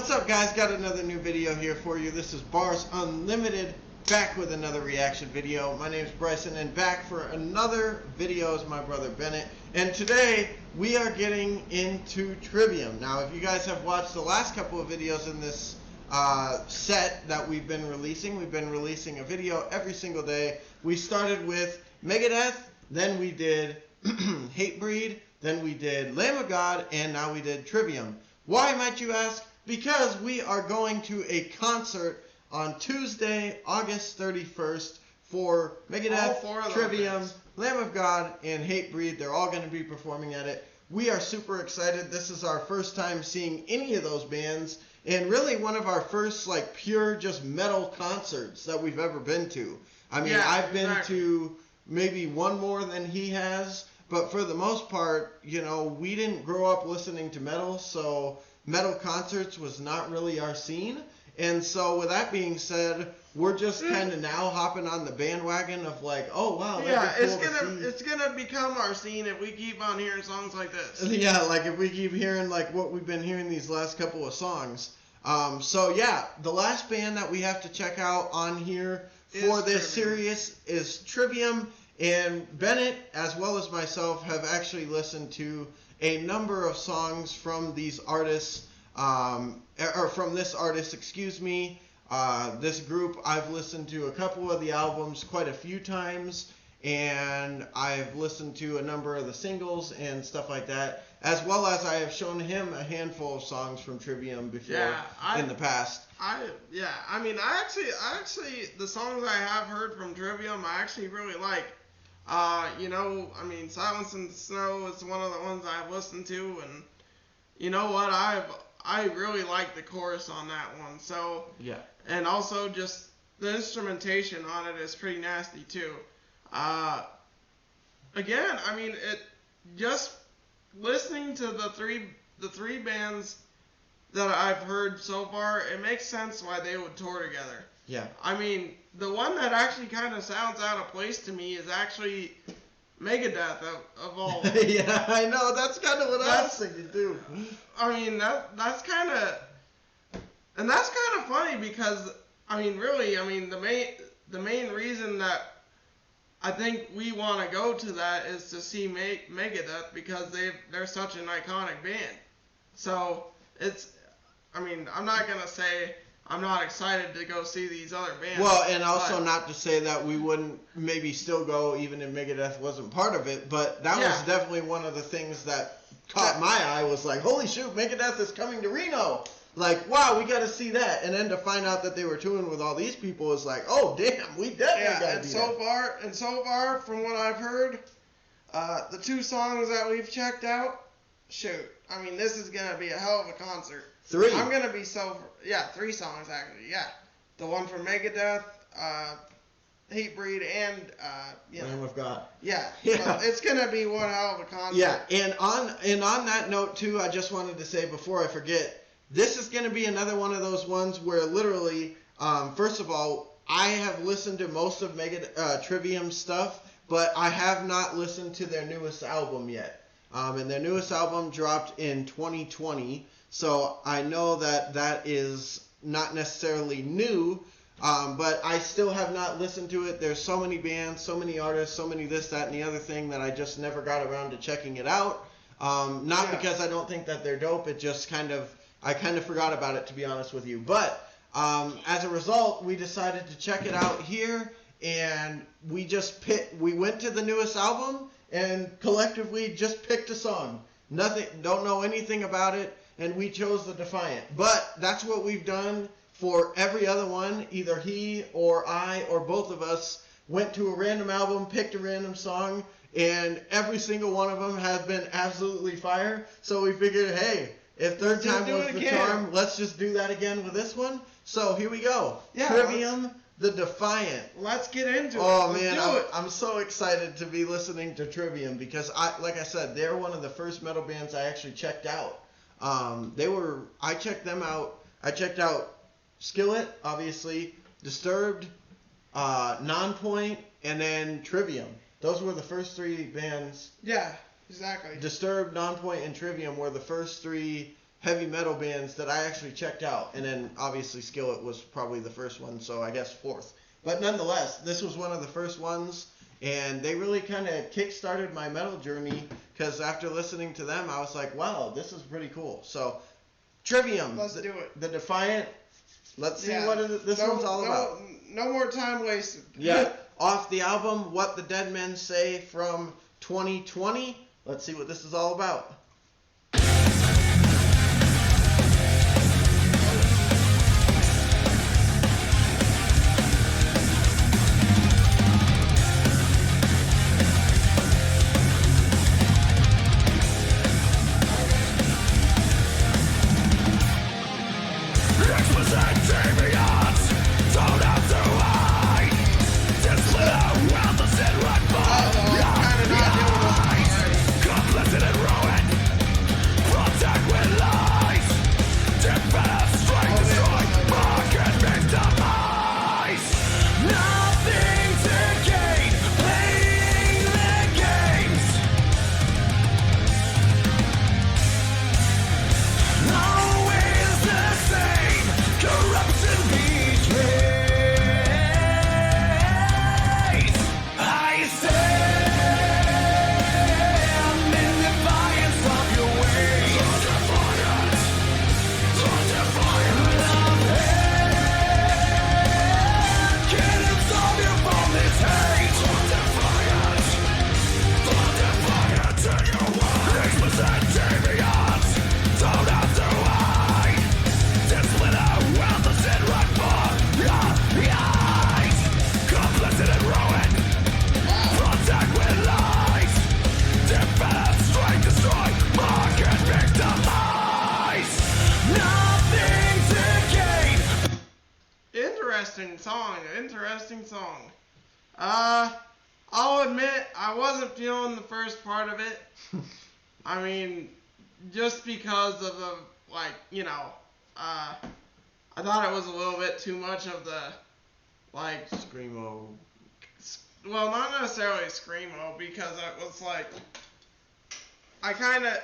What's up, guys? Got another new video here for you. This is Bars Unlimited, back with another reaction video. My name's Bryson, and back for another video is my brother Bennett. And today we are getting into Trivium. Now, if you guys have watched the last couple of videos in this set that we've been releasing a video every single day. We started with Megadeth, then we did Hatebreed, then we did Lamb of God, and now we did Trivium. Why, might you ask? Because we are going to a concert on Tuesday, August 31st for Megadeth, Trivium, Lamb of God, and Hatebreed. They're all going to be performing at it. We are super excited. This is our first time seeing any of those bands, and really one of our first like pure just metal concerts that we've ever been to. I mean, I've been to maybe one more than he has, but for the most part, you know, we didn't grow up listening to metal, so metal concerts was not really our scene. And so with that being said, we're just kind of now hopping on the bandwagon of like, oh wow, it's gonna become our scene if we keep on hearing songs like this. Yeah, like if we keep hearing like what we've been hearing these last couple of songs. So yeah, the last band that we have to check out on here for this series is Trivium. And Bennett, as well as myself, have actually listened to a number of songs from these artists, or from this artist, excuse me. This group, I've listened to a couple of the albums quite a few times, and I've listened to a number of the singles and stuff like that, as well as I have shown him a handful of songs from Trivium before in the past. I actually, the songs I have heard from Trivium, I actually really like. You know, I mean, Silence in the Snow is one of the ones I've listened to, and you know what, I really like the chorus on that one. So yeah, and also just the instrumentation on it is pretty nasty too. Again, I mean, it just listening to the three bands that I've heard so far, it makes sense why they would tour together. Yeah. I mean, the one that actually kind of sounds out of place to me is actually Megadeth of all. Yeah, I know. That's kind of what I was thinking too. I mean, that's kind of funny because I mean, really, I mean, the main reason that I think we want to go to that is to see Megadeth because they're such an iconic band. So it's, I mean, I'm not gonna say I'm not excited to go see these other bands. Well, and also not to say that we wouldn't maybe still go even if Megadeth wasn't part of it, but that was definitely one of the things that caught my eye, was like, holy shoot, Megadeth is coming to Reno. Like, wow, we got to see that. And then to find out that they were touring with all these people is like, oh, damn, we definitely got to be there. And so far, from what I've heard, the two songs that we've checked out, shoot, I mean, this is going to be a hell of a concert. Three. I'm going to be three songs, actually, yeah. The one from Megadeth, Hatebreed, and, Lamb of God. Yeah. So it's going to be one hell of a concert. Yeah, and on that note, too, I just wanted to say before I forget, this is going to be another one of those ones where literally, first of all, I have listened to most of Trivium stuff, but I have not listened to their newest album yet. And their newest album dropped in 2020, so I know that that is not necessarily new, but I still have not listened to it. There's so many bands, so many artists, so many this, that, and the other thing that I just never got around to checking it out. Not because I don't think that they're dope, it just I kind of forgot about it, to be honest with you. But as a result, we decided to check it out here, and we went to the newest album and collectively just picked a song. Don't know anything about it, and we chose the Defiant. But that's what we've done for every other one. Either he or I or both of us went to a random album, picked a random song, and every single one of them has been absolutely fire. So we figured, hey, if third time was the charm, let's just do that again with this one. So here we go. Yeah, Trivium, the Defiant. Let's get into it. Oh man, I'm so excited to be listening to Trivium because like I said, they're one of the first metal bands I actually checked out. I checked them out. I checked out Skillet, obviously, Disturbed, Nonpoint, and then Trivium. Those were the first three bands. Yeah, exactly. Disturbed, Nonpoint, and Trivium were the first three heavy metal bands that I actually checked out. And then obviously Skillet was probably the first one, so I guess fourth. But nonetheless, this was one of the first ones, and they really kind of kick-started my metal journey, because after listening to them, I was like, wow, this is pretty cool. So, Trivium. Let's do it. The Defiant. Let's see what this one's all about. No more time wasted. Yeah. Off the album, What the Dead Men Say from 2020. Let's see what this is all about. Interesting song. I'll admit I wasn't feeling the first part of it. I mean, just because of the, like, you know, I thought it was a little bit too much of the, like, Screamo. Well, not necessarily Screamo, because it was like, I kind of,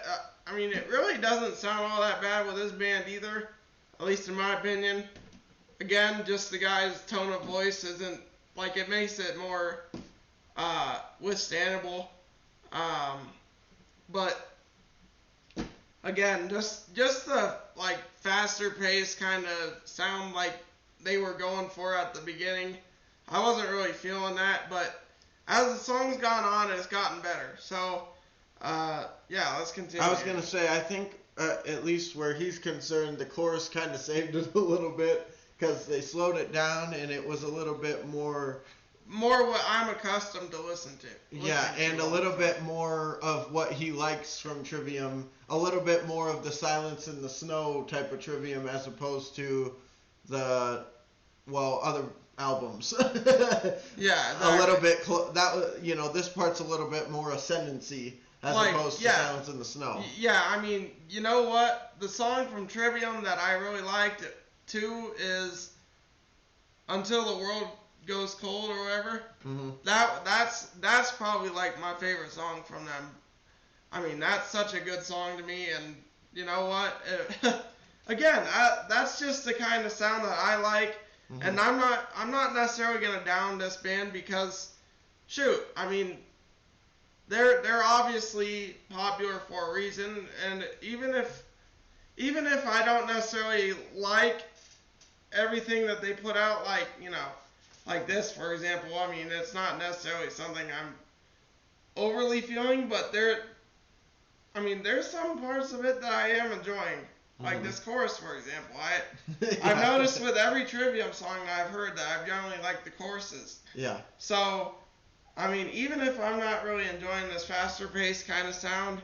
I mean, it really doesn't sound all that bad with this band either, at least in my opinion. Again, just the guy's tone of voice isn't, like, it makes it more withstandable. But again, just the, like, faster pace kind of sound like they were going for at the beginning. I wasn't really feeling that, but as the song's gone on, it's gotten better. So, yeah, let's continue. I was going to say, I think, at least where he's concerned, the chorus kind of saved it a little bit, because they slowed it down, and it was a little bit more what I'm accustomed to listen to. Yeah, and a little bit more of what he likes from Trivium, a little bit more of the Silence in the Snow type of Trivium, as opposed to the, well, other albums. Yeah, a little bit this part's a little bit more ascendancy as opposed to Silence in the Snow. Yeah, I mean, you know what? The song from Trivium that I really liked too is Until the World Goes Cold or whatever. Mm-hmm. That's probably like my favorite song from them. I mean, that's such a good song to me, and you know what? Again, that's just the kind of sound that I like. Mm-hmm. And I'm not necessarily gonna down this band because, shoot, I mean, they're obviously popular for a reason, and even if I don't necessarily like everything that they put out, like, you know, like this, for example, I mean, it's not necessarily something I'm overly feeling, but there's some parts of it that I am enjoying. Like this chorus, for example. I've noticed with every Trivium song that I've heard that I've generally liked the choruses. Yeah. So, I mean, even if I'm not really enjoying this faster paced kind of sound,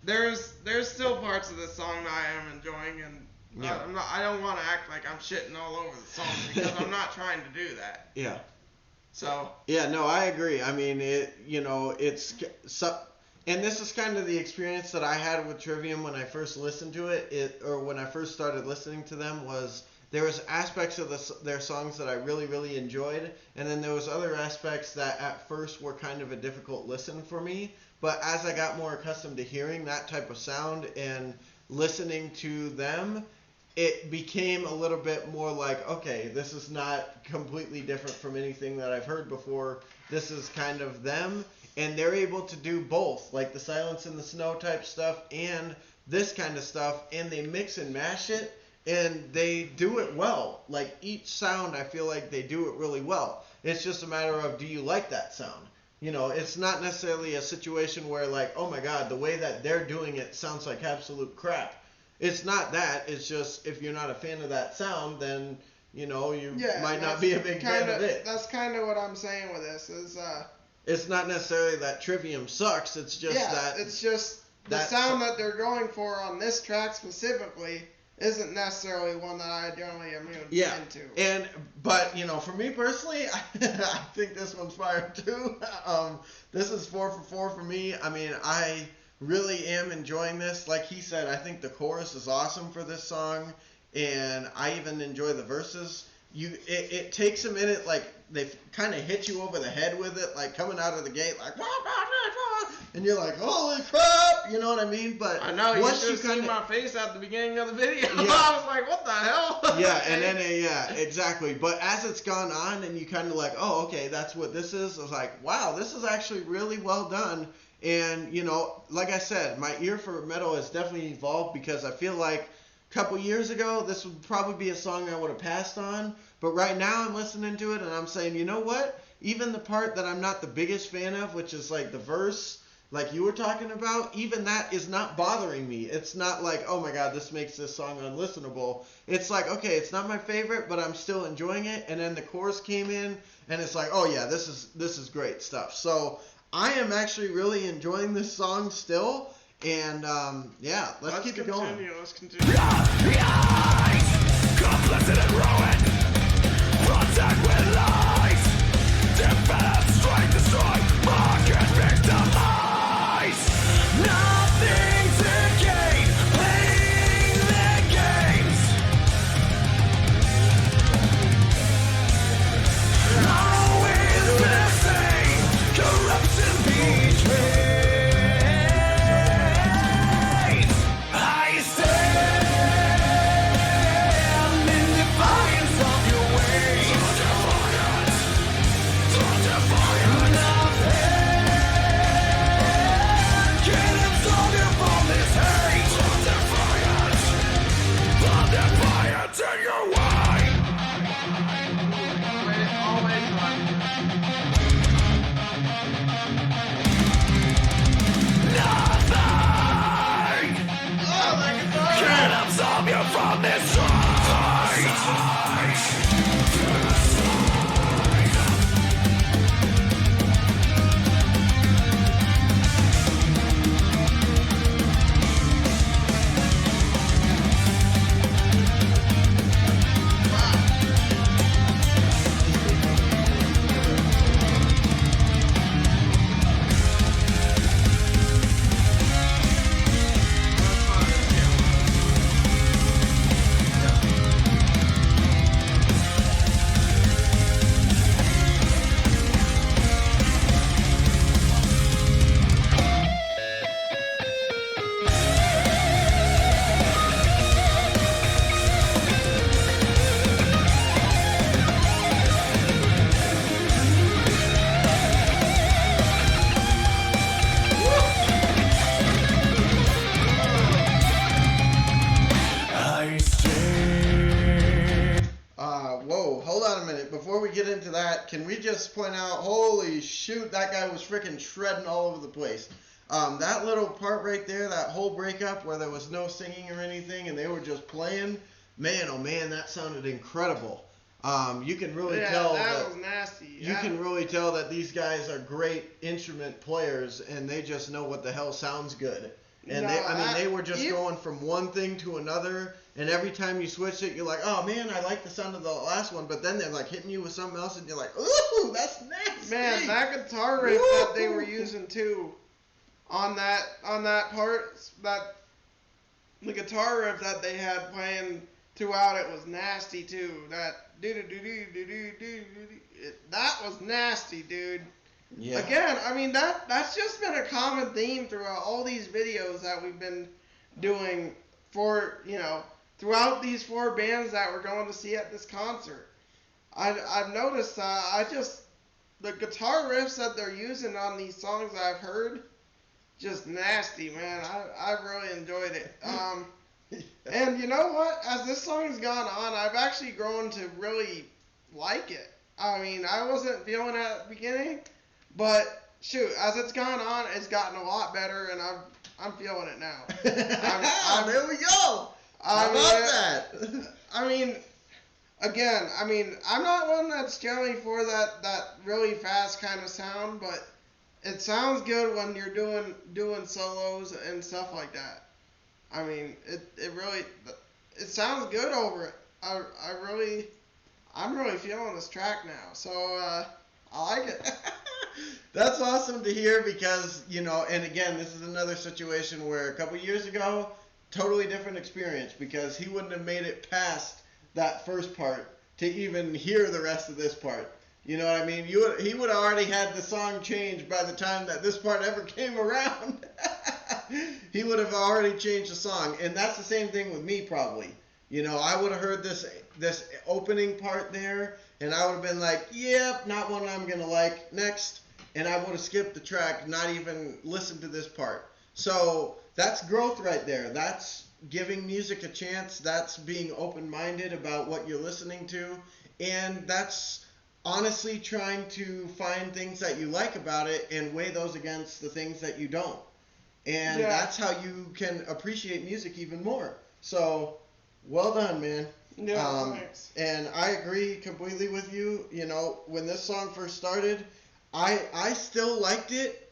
there's still parts of this song that I am enjoying, and yeah. I don't want to act like I'm shitting all over the song because I'm not trying to do that. Yeah. So. Yeah, no, I agree. I mean, and this is kind of the experience that I had with Trivium when I first listened to it, or when I first started listening to them, was there was aspects of their songs that I really, really enjoyed, and then there was other aspects that at first were kind of a difficult listen for me. But as I got more accustomed to hearing that type of sound and listening to them, it became a little bit more like, okay, this is not completely different from anything that I've heard before. This is kind of them, and they're able to do both, like the Silence in the Snow type stuff and this kind of stuff, and they mix and mash it, and they do it well. Like, each sound, I feel like they do it really well. It's just a matter of, do you like that sound? You know, it's not necessarily a situation where, like, oh my god, the way that they're doing it sounds like absolute crap. It's not that. It's just, if you're not a fan of that sound, then, you know, you might not be a big fan of it. That's kind of what I'm saying with this, is... it's not necessarily that Trivium sucks, it's just that... it's just the sound that they're going for on this track specifically isn't necessarily one that I generally am into. But, you know, for me personally, I think this one's fire too. This is 4 for 4 for me. I mean, I really am enjoying this. Like he said, I think the chorus is awesome for this song, and I even enjoy the verses. It takes a minute, like, they kind of hit you over the head with it, like, coming out of the gate, like, and you're like, holy crap, you know what I mean? But I know, you should have seen my face at the beginning of the video. Yeah. I was like, what the hell? Yeah, and then, exactly. But as it's gone on, and you kind of like, oh, okay, that's what this is, I was like, wow, this is actually really well done. And, you know, like I said, my ear for metal has definitely evolved, because I feel like a couple years ago, this would probably be a song I would have passed on. But right now I'm listening to it, and I'm saying, you know what? Even the part that I'm not the biggest fan of, which is like the verse, like you were talking about, even that is not bothering me. It's not like, oh my god, this makes this song unlistenable. It's like, okay, it's not my favorite, but I'm still enjoying it. And then the chorus came in, and it's like, oh yeah, this is great stuff. So I am actually really enjoying this song still. And let's keep it going. Let's continue. Complicit and ruin, protect with lies, develop, strike, destroy, mock and victimize. Nothing to gain, playing their games. Always missing, corruption betrays. I stand in defiance of your ways. Nothing can absolve you from this hate. Defiance in your way. Always right. Nothing can absolve you from this hate. I stay. Whoa, hold on a minute. Before we get into that, can we just point out, holy shoot, that guy was freaking shredding all over the place. That little part right there, that whole breakup where there was no singing or anything and they were just playing, man, oh man, that sounded incredible. You can really tell that was nasty. You can really tell that these guys are great instrument players, and they just know what the hell sounds good. And they were just going from one thing to another, and every time you switched it, you're like, oh man, I like the sound of the last one, but then they're like hitting you with something else, and you're like, ooh, that's nasty. Man, that guitar riff that they were using too, on that part, the guitar riff that they had playing throughout it was nasty too. That that was nasty, dude. Yeah. Again, I mean that's just been a common theme throughout all these videos that we've been doing for, throughout these 4 bands that we're going to see at this concert. I've noticed the guitar riffs that they're using on these songs I've heard, just nasty, man. I really enjoyed it. And you know what? As this song's gone on, I've actually grown to really like it. I mean, I wasn't feeling it at the beginning, but shoot, as it's gone on, it's gotten a lot better, and I'm feeling it now. There we go. How about that? I mean, again, I'm not one that's generally for that really fast kind of sound, but it sounds good when you're doing solos and stuff like that. I mean, it really sounds good over it. I'm really feeling this track now, so I like it. That's awesome to hear because, and again, this is another situation where a couple years ago, totally different experience because he wouldn't have made it past that first part to even hear the rest of this part. You know what I mean? He would have already had the song changed by the time that this part ever came around. He would have already changed the song. And that's the same thing with me probably. I would have heard this opening part there, and I would have been like, yep, not one I'm going to like. Next. And I would have skipped the track, not even listened to this part. So that's growth right there. That's giving music a chance. That's being open-minded about what you're listening to. And that's honestly trying to find things that you like about it and weigh those against the things that you don't. And that's how you can appreciate music even more. So, well done, man. Yeah, thanks. And I agree completely with you. When this song first started, I still liked it.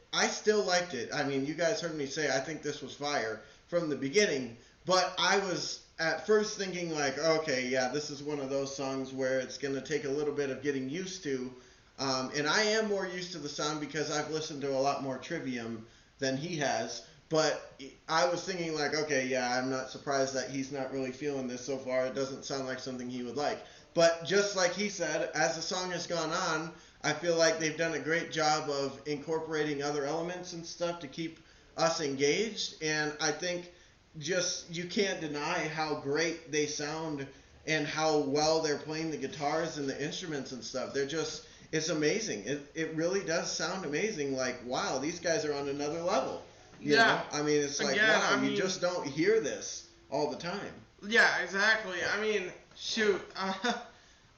I mean, you guys heard me say I think this was fire from the beginning. But I was at first thinking like, okay, yeah, this is one of those songs where it's going to take a little bit of getting used to. And I am more used to the sound because I've listened to a lot more Trivium than he has. But I was thinking like, okay, yeah, I'm not surprised that he's not really feeling this so far. It doesn't sound like something he would like. But just like he said, as the song has gone on, I feel like they've done a great job of incorporating other elements and stuff to keep us engaged. And I think you can't deny how great they sound and how well they're playing the guitars and the instruments and stuff. It's amazing. It really does sound amazing. Like, wow, these guys are on another level. You know? I mean, it's like, wow, you just don't hear this all the time. Yeah, exactly. I mean, shoot.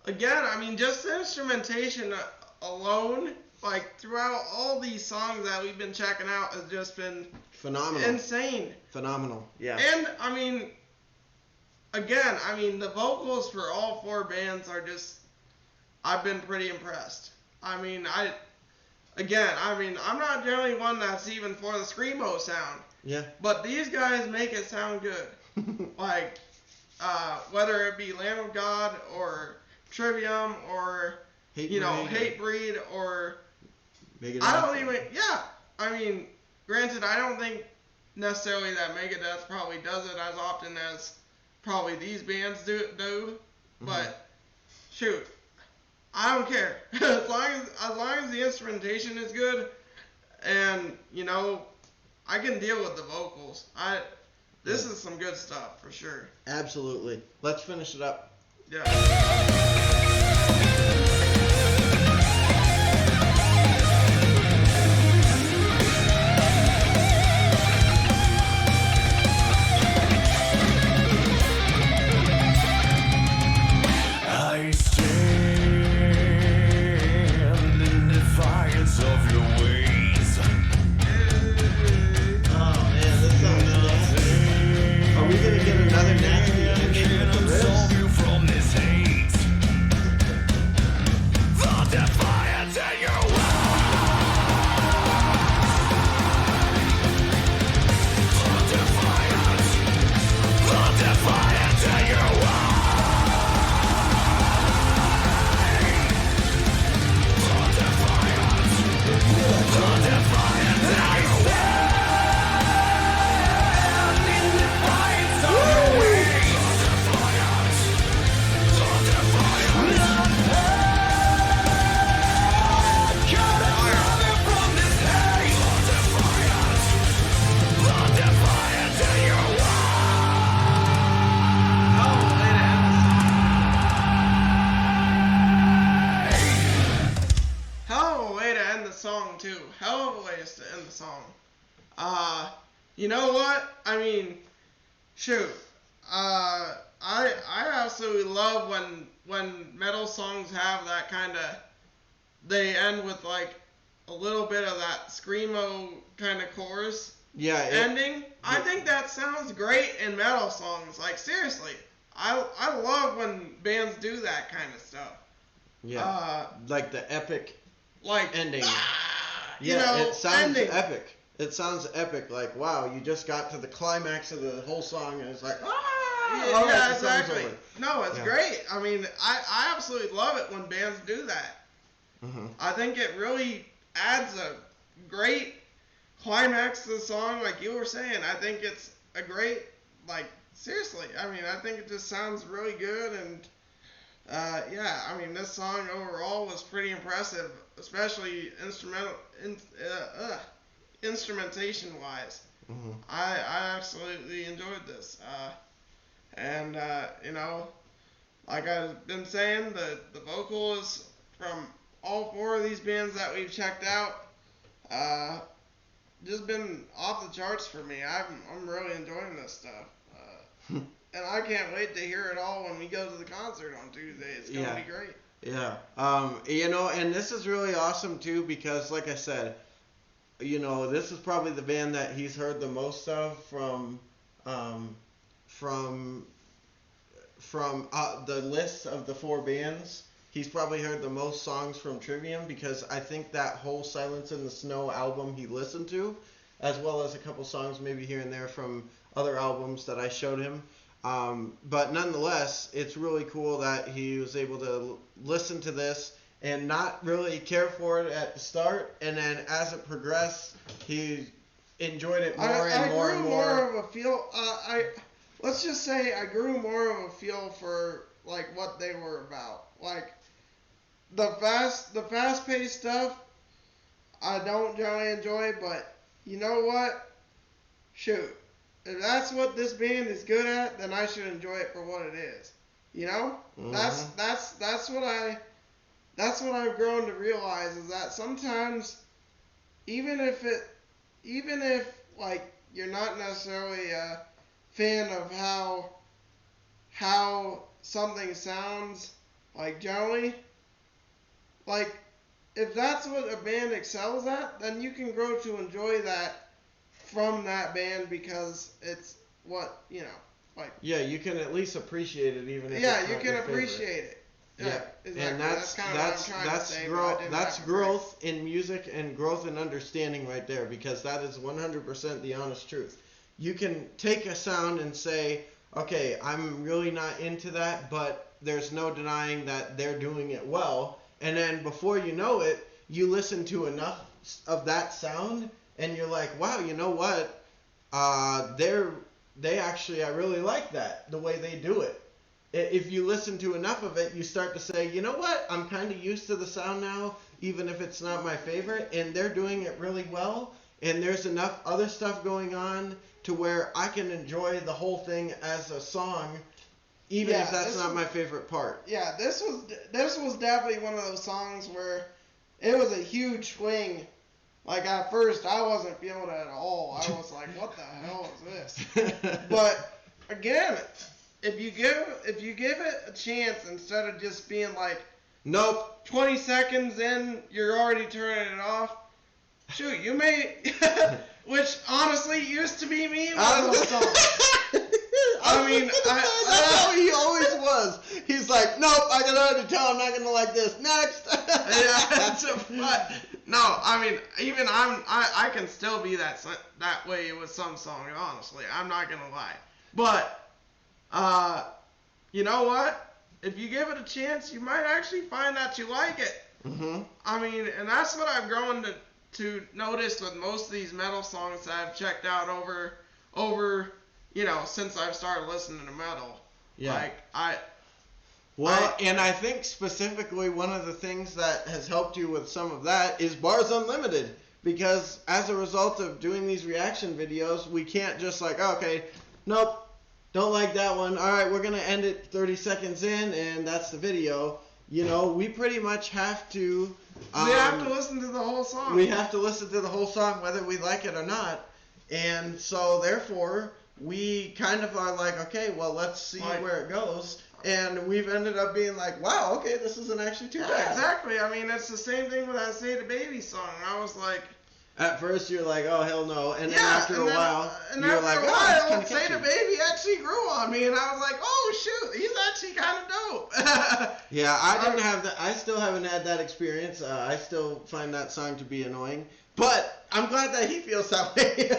Just the instrumentation alone, like, throughout all these songs that we've been checking out has just been phenomenal. Insane. Phenomenal, yeah. And, the vocals for all 4 bands are just, I've been pretty impressed. I'm not generally one that's even for the screamo sound. Yeah. But these guys make it sound good. Like, whether it be Lamb of God or Trivium or, Hatebreed or... granted, I don't think necessarily that Megadeth probably does it as often as probably these bands do. Mm-hmm. But, shoot, I don't care. as long as the instrumentation is good and, I can deal with the vocals. This is some good stuff for sure. Absolutely. Let's finish it up. Yeah. I stand in defiance of your ways. Oh man, this sounds nasty. Are we gonna get another nasty ending with the riffs? You from this hate. song too. Hell of a way to end the song. You know what? I mean, shoot. I absolutely love when metal songs have that kind of, they end with like a little bit of that screamo kind of chorus ending. I think that sounds great in metal songs. Like seriously, I love when bands do that kind of stuff. Yeah. Like the epic ending. You know, it sounds ending. epic. It sounds epic. Like, wow, you just got to the climax of the whole song and it's like, yeah, exactly. No, it's great. I mean, I absolutely love it when bands do that. Mm-hmm. I think it really adds a great climax to the song, like you were saying. I think it's a great, like, seriously. I mean, I think it just sounds really good, and yeah, I mean, this song overall was pretty impressive, especially instrumentation-wise. Mm-hmm. I absolutely enjoyed this. And, you know, like I've been saying, the vocals from all four of these bands that we've checked out, just been off the charts for me. I'm really enjoying this stuff. And I can't wait to hear it all when we go to the concert on Tuesday. It's going to be great. Yeah. You know, and this is really awesome too because, like I said, you know, this is probably the band that he's heard the most of from the list of the four bands. He's probably heard the most songs from Trivium because I think that whole Silence in the Snow album he listened to, as well as a couple songs maybe here and there from other albums that I showed him. But nonetheless, it's really cool that he was able to listen to this and not really care for it at the start, and then as it progressed, he enjoyed it more and more and more. I grew more of a feel. Let's just say I grew more of a feel for like what they were about. Like the fast-paced stuff, I don't generally enjoy. But you know what? Shoot, if that's what this band is good at, then I should enjoy it for what it is. You know, mm-hmm. That's what I've grown to realize is that sometimes, even if like you're not necessarily a fan of how something sounds, like generally, like if that's what a band excels at, then you can grow to enjoy that from that band because it's what, you know, like. Yeah, you can at least appreciate it even if it's not you can your appreciate favorite. it. Yeah, exactly. And that's growth in music and growth in understanding right there, because that is 100% the honest truth. You can take a sound and say, okay, I'm really not into that, but there's no denying that they're doing it well. And then before you know it, you listen to enough of that sound and you're like, wow, you know what? I really like that, the way they do it. If you listen to enough of it, you start to say, you know what? I'm kind of used to the sound now, even if it's not my favorite, and they're doing it really well. And there's enough other stuff going on to where I can enjoy the whole thing as a song, even if that's not my favorite part. Yeah, this was definitely one of those songs where it was a huge swing. Like at first, I wasn't feeling it at all. I was like, "What the hell is this?" But again, if you give it a chance instead of just being like, nope, 20 seconds in, you're already turning it off. Shoot, you may, which honestly used to be me with those songs. I mean, that's how he always was. He's like, nope, I can already tell I'm not gonna like this. Next. But no, I mean, even I can still be that way with some songs. Honestly, I'm not gonna lie. But you know what? If you give it a chance, you might actually find that you like it. Mm-hmm. I mean, and that's what I've grown to notice with most of these metal songs that I've checked out over since I've started listening to metal. Yeah. Like and I think specifically one of the things that has helped you with some of that is Bars Unlimited, because as a result of doing these reaction videos, we can't just like, okay, nope, don't like that one. All right, we're going to end it 30 seconds in, and that's the video. we pretty much have to. We have to listen to the whole song. We have to listen to the whole song whether we like it or not. And so, therefore, we kind of are like, okay, well, let's see where it goes. And we've ended up being like, wow, okay, this isn't actually too bad. Exactly. I mean, it's the same thing with that Say the Baby song. I was like... At first, you're like, oh, hell no. And then after a while, you're like, oh, oh, Say the Baby actually grew on me. And I was like, oh, shoot, he's actually kind of dope. Yeah, I didn't have that. I still haven't had that experience. I still find that song to be annoying. But I'm glad that he feels that way.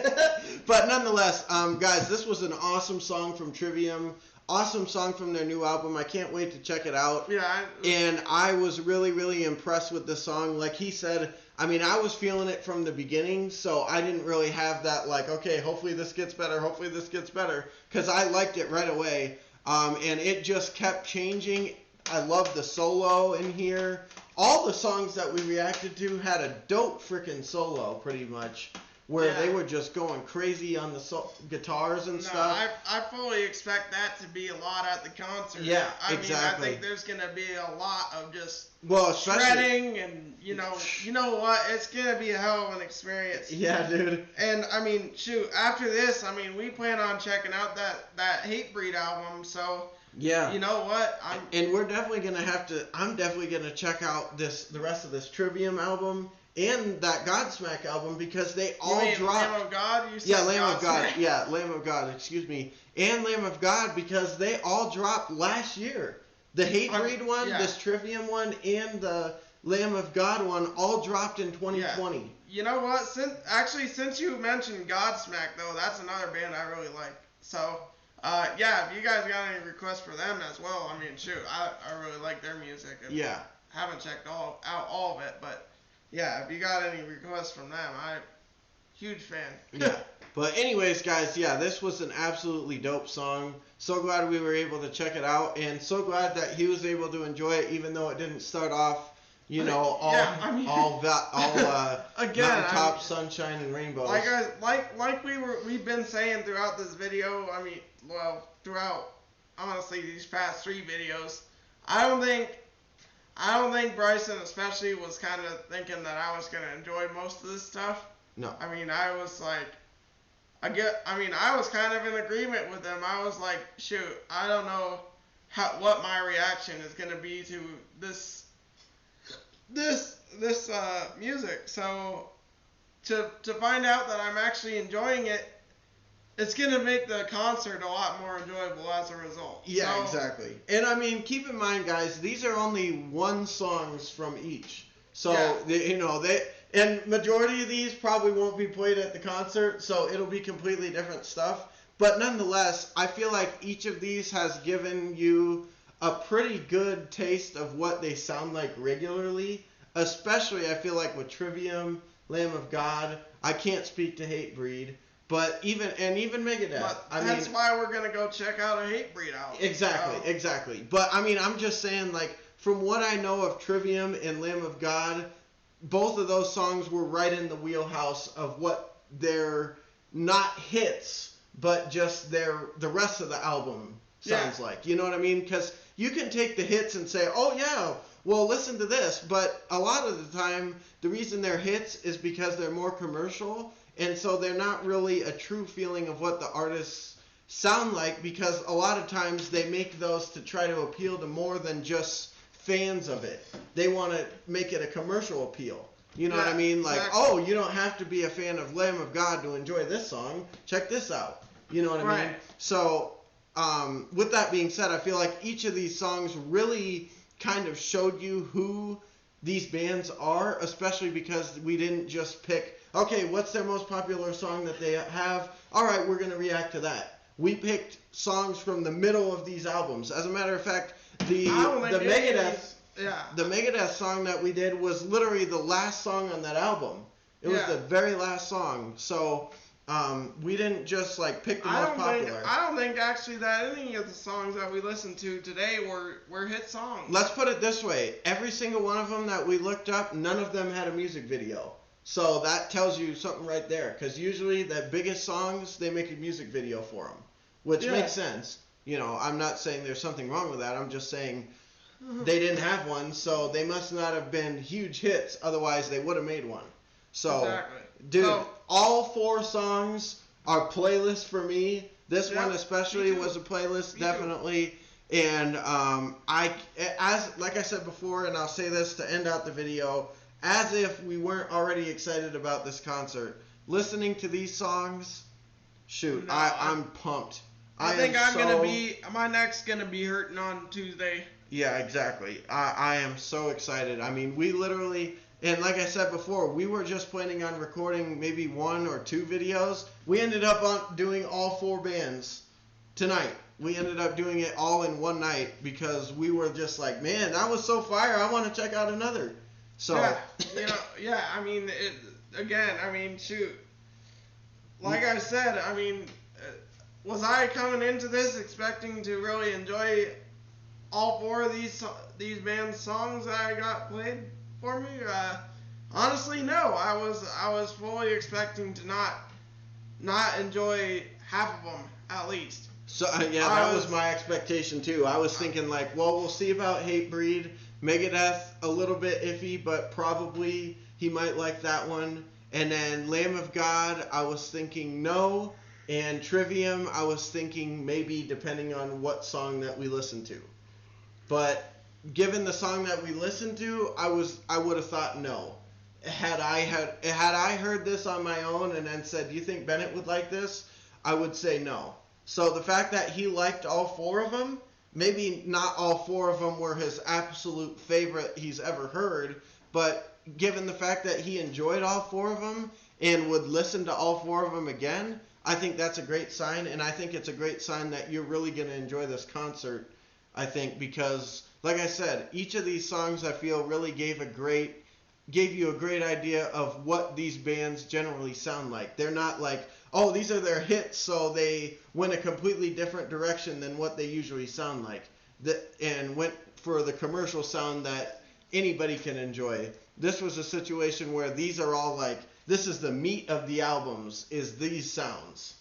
But nonetheless, guys, this was an awesome song from Trivium. Awesome song from their new album. I can't wait to check it out. Yeah. And I was really, really impressed with the song. Like he said, I mean, I was feeling it from the beginning, so I didn't really have that, like, okay, hopefully this gets better, hopefully this gets better, because I liked it right away. And it just kept changing. I love the solo in here. All the songs that we reacted to had a dope freaking solo, pretty much, where they were just going crazy on the guitars and stuff. I fully expect that to be a lot at the concert. Yeah, exactly. I think there's going to be a lot of just shredding and, you know what, it's going to be a hell of an experience. Yeah, dude. And, I mean, shoot, after this, I mean, we plan on checking out that Hatebreed album, so... Yeah. You know what? And we're definitely going to have to... I'm definitely going to check out the rest of this Trivium album and that Godsmack album because they all dropped... Lamb of God? You said Lamb of God. Godsmack. Yeah, Lamb of God. Excuse me. And Lamb of God because they all dropped last year. The Hatebreed one, this Trivium one, and the Lamb of God one all dropped in 2020. Yeah. You know what? Since you mentioned Godsmack, though, that's another band I really like. So... if you guys got any requests for them as well, I mean, shoot, I really like their music. And haven't checked out all of it, but yeah, if you got any requests from them, I'm huge fan. Yeah. But anyways, guys, this was an absolutely dope song. So glad we were able to check it out, and so glad that he was able to enjoy it, even though it didn't start off, all mountaintop sunshine and rainbows. Like we've been saying throughout this video. I mean, well, throughout honestly these past 3 videos, I don't think Bryson especially was kind of thinking that I was gonna enjoy most of this stuff. No. I mean, I was like, I was kind of in agreement with him. I was like, shoot, I don't know what my reaction is gonna be to this music. So to find out that I'm actually enjoying it, it's gonna make the concert a lot more enjoyable as a result. Yeah, exactly. And I mean, keep in mind, guys, these are only 1 songs from each. So and majority of these probably won't be played at the concert, so it'll be completely different stuff. But nonetheless, I feel like each of these has given you a pretty good taste of what they sound like regularly. Especially, I feel like with Trivium, Lamb of God. I can't speak to Hatebreed, but even Megadeth. But that's why we're gonna go check out a Hatebreed album. Exactly. But I mean, I'm just saying, like, from what I know of Trivium and Lamb of God, both of those songs were right in the wheelhouse of what they're not hits, but just the rest of the album sounds like. You know what I mean? Because you can take the hits and say, oh yeah, well, listen to this, but a lot of the time, the reason they're hits is because they're more commercial, and so they're not really a true feeling of what the artists sound like, because a lot of times they make those to try to appeal to more than just fans of it. They want to make it a commercial appeal. You know what I mean? Like, oh, you don't have to be a fan of Lamb of God to enjoy this song. Check this out. You know what I mean? So, with that being said, I feel like each of these songs really kind of showed you who these bands are, especially because we didn't just pick, okay, what's their most popular song that they have? All right, we're going to react to that. We picked songs from the middle of these albums. As a matter of fact, the Megadeth song that we did was literally the last song on that album. It was the very last song. So we didn't just like pick the most popular. I don't think actually that any of the songs that we listened to today were hit songs. Let's put it this way. Every single one of them that we looked up, none of them had a music video. So that tells you something right there. Because usually the biggest songs, they make a music video for them. Which makes sense. You know, I'm not saying there's something wrong with that. I'm just saying they didn't have one, so they must not have been huge hits. Otherwise, they would have made one. So, Exactly. dude, So- all 4 songs are playlists for me. This Yeah, one especially me too. was a playlist, Me too. definitely. And like I said before, and I'll say this to end out the video, as if we weren't already excited about this concert. Listening to these songs, shoot, No, I'm pumped. I think my neck's gonna be hurting on Tuesday. Yeah, exactly. I am so excited. I mean, we literally, and like I said before, we were just planning on recording maybe 1 or 2 videos. We ended up doing all 4 bands tonight. We ended up doing it all in one night because we were just like, man, that was so fire. I want to check out another. So, Yeah, I mean, shoot. Like I said, I mean, was I coming into this expecting to really enjoy all 4 of these bands' songs that I got played for me? Honestly, no. I was fully expecting to not enjoy half of them at least. So that was my expectation too. I was thinking like, well, we'll see about Hatebreed. Megadeth, a little bit iffy, but probably he might like that one. And then Lamb of God, I was thinking no. And Trivium, I was thinking maybe, depending on what song that we listen to. But given the song that we listened to, I would have thought no. Had I heard this on my own and then said, do you think Bennett would like this? I would say no. So the fact that he liked all 4 of them, maybe not all 4 of them were his absolute favorite he's ever heard, but given the fact that he enjoyed all 4 of them and would listen to all 4 of them again, I think that's a great sign, and I think it's a great sign that you're really going to enjoy this concert, I think, because, like I said, each of these songs I feel really gave you a great idea of what these bands generally sound like. They're not like, oh, these are their hits, so they went a completely different direction than what they usually sound like, and went for the commercial sound that anybody can enjoy. This was a situation where these are all like, this is the meat of the albums, is these sounds.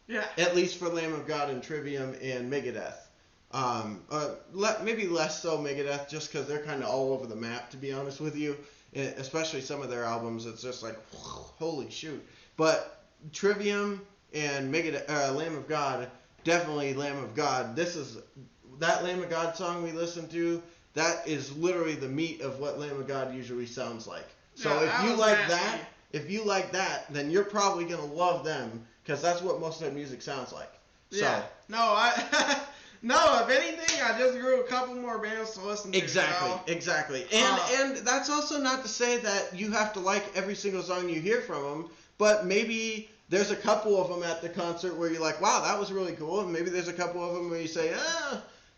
Yeah. At least for Lamb of God and Trivium and Megadeth. Maybe less so Megadeth, just because they're kind of all over the map, to be honest with you. Especially some of their albums, it's just like, holy shoot. But Trivium and Lamb of God, definitely Lamb of God. That Lamb of God song we listened to, that is literally the meat of what Lamb of God usually sounds like. So Yeah, if you like that, then you're probably gonna love them, because that's what most of their music sounds like. Yeah. So, No, if anything, I just grew a couple more bands to listen to. Exactly. And that's also not to say that you have to like every single song you hear from them, but maybe there's a couple of them at the concert where you're like, wow, that was really cool, and maybe there's a couple of them where you say,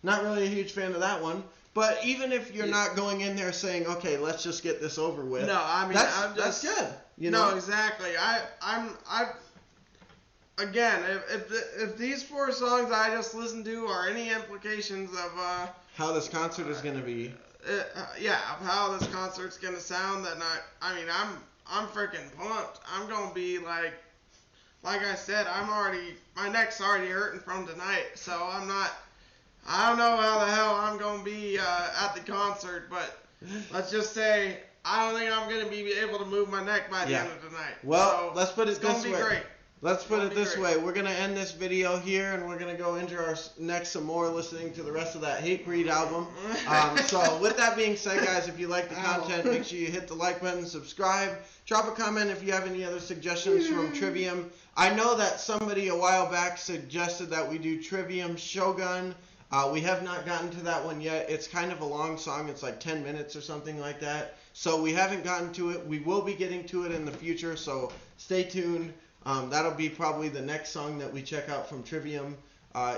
not really a huge fan of that one. But even if you're not going in there saying, okay, let's just get this over with. No, I mean, that's good. You know? No, exactly. Again, if these 4 songs I just listened to are any implications of how this concert is going to be. Of how this concert's gonna sound, then I'm freaking pumped. I'm gonna be like I said, my neck's already hurting from tonight, so I don't know how the hell I'm gonna be at the concert, but let's just say I don't think I'm gonna be able to move my neck by the end of the night. Well, so let's put it this way. It's gonna be great. Let's put it this way. We're going to end this video here, and we're going to go into our next some more listening to the rest of that Hatebreed album. So with that being said, guys, if you like the content, make sure you hit the like button, subscribe, drop a comment if you have any other suggestions from Trivium. I know that somebody a while back suggested that we do Trivium Shogun. We have not gotten to that one yet. It's kind of a long song. It's like 10 minutes or something like that. So we haven't gotten to it. We will be getting to it in the future, so stay tuned. That'll be probably the next song that we check out from Trivium,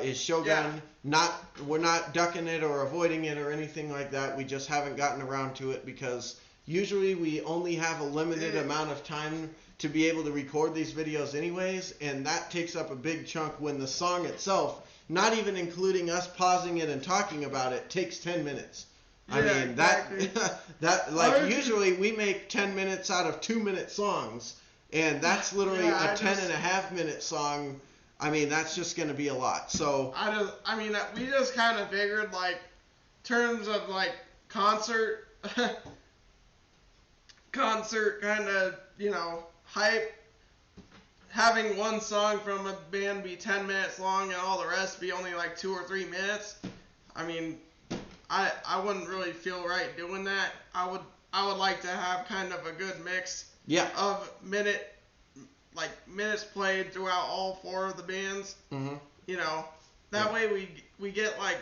is Shogun. Yeah. We're not ducking it or avoiding it or anything like that. We just haven't gotten around to it because usually we only have a limited amount of time to be able to record these videos anyways, and that takes up a big chunk when the song itself, not even including us pausing it and talking about it, takes 10 minutes. I mean, exactly. Usually we make 10 minutes out of 2-minute songs. And that's literally a 10.5 minute song. I mean, that's just going to be a lot. So we just kind of figured terms of like concert kind of, hype, having one song from a band be 10 minutes long and all the rest be only like 2 or 3 minutes, I mean, I wouldn't really feel right doing that. I would like to have kind of a good mix of minutes played throughout all 4 of the bands. That way we get like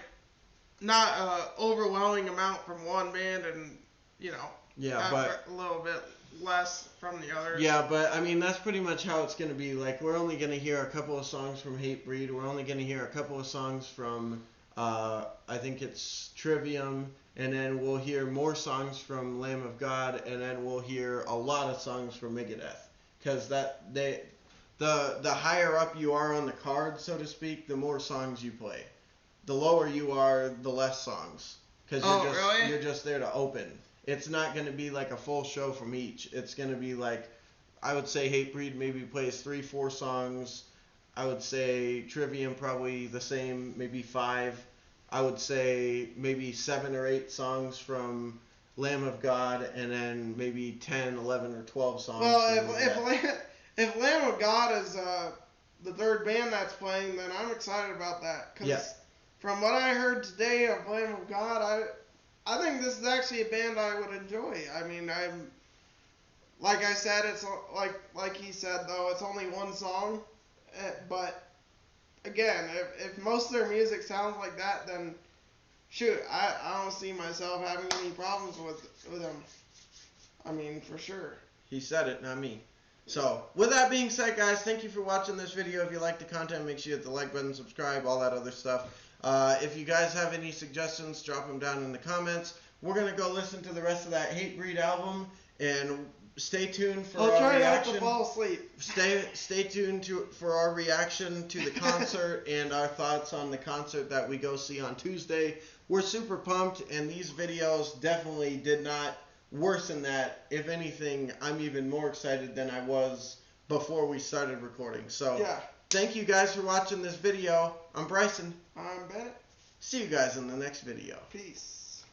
not a overwhelming amount from one band and but a little bit less from the other. Yeah, but I mean that's pretty much how it's gonna be. Like we're only gonna hear a couple of songs from Hatebreed. We're only gonna hear a couple of songs from I think it's Trivium, and then we'll hear more songs from Lamb of God, and then we'll hear a lot of songs from Megadeth. Because the higher up you are on the card, so to speak, the more songs you play. The lower you are, the less songs. Because you're just there to open. It's not going to be like a full show from each. It's going to be like, I would say Hatebreed maybe plays 3-4 songs. I would say Trivium probably the same, maybe 5. I would say maybe 7 or 8 songs from Lamb of God, and then maybe 10, 11, or 12 songs. Well, if Lamb of God is the third band that's playing, then I'm excited about that. Because from what I heard today of Lamb of God, I think this is actually a band I would enjoy. I mean, like I said, it's like he said though, it's only one song, but again, if most of their music sounds like that, then shoot, I don't see myself having any problems with them. I mean, for sure. He said it, not me. So, with that being said, guys, thank you for watching this video. If you like the content, make sure you hit the like button, subscribe, all that other stuff. If you guys have any suggestions, drop them down in the comments. We're going to go listen to the rest of that Hatebreed album, and stay tuned for our reaction. I'll try not to fall asleep. Stay tuned for our reaction to the concert and our thoughts on the concert that we go see on Tuesday. We're super pumped, and these videos definitely did not worsen that. If anything, I'm even more excited than I was before we started recording. So, thank you guys for watching this video. I'm Bryson. I'm Bennett. See you guys in the next video. Peace.